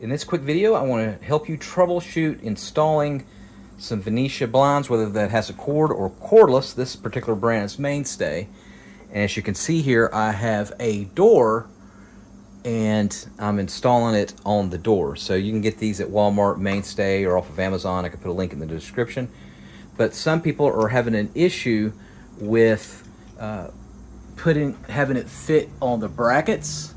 In this quick video, I want to help you troubleshoot installing some Venetian blinds, whether that has a cord or cordless. This particular brand is Mainstay. And as you can see here, I have a door and I'm installing it on the door. So you can get these at Walmart, Mainstay, or off of Amazon. I can put a link in the description. But some people are having an issue with having it fit on the brackets.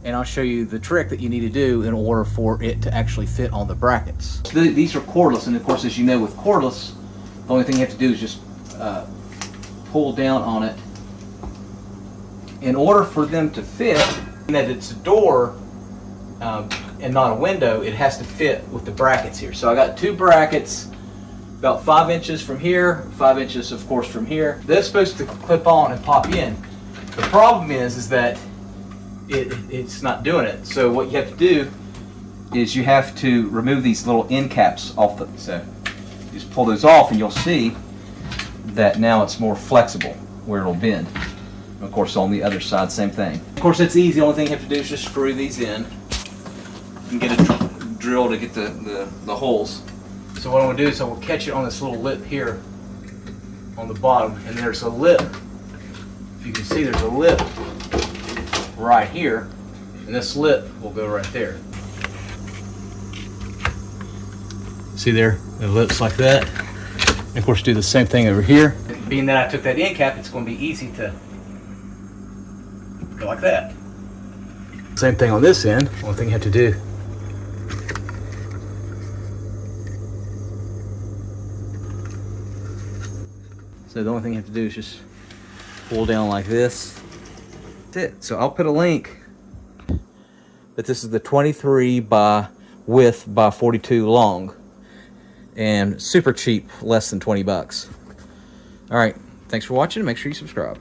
And I'll show you the trick that you need to do in order for it to actually fit on the brackets. These are cordless, and of course, as you know, with cordless, the only thing you have to do is just pull down on it. In order for them to fit, and that it's a door and not a window, it has to fit with the brackets here. So I got two brackets, about 5 inches from here, 5 inches, of course, from here. They're supposed to clip on and pop in. The problem is that it's not doing it. So what you have to do is you have to remove these little end caps off the, so you just pull those off and you'll see that now it's more flexible where it'll bend. And of course on the other side, same thing. Of course it's easy, the only thing you have to do is just screw these in and get a drill to get the holes. So what I'm going to do is I will catch it on this little lip here on the bottom, and there's a lip. If you can see, there's a lip right here, and this lip will go right there. See there, the lips like that. And of course do the same thing over here. Being that I took that end cap, it's going to be easy to go like that. Same thing on this end. Only thing you have to do the only thing you have to do is just pull down like this. That's it. So I'll put a link. But this is the 23 by width by 42 long. And super cheap, less than 20 bucks. All right, thanks for watching. Make sure you subscribe.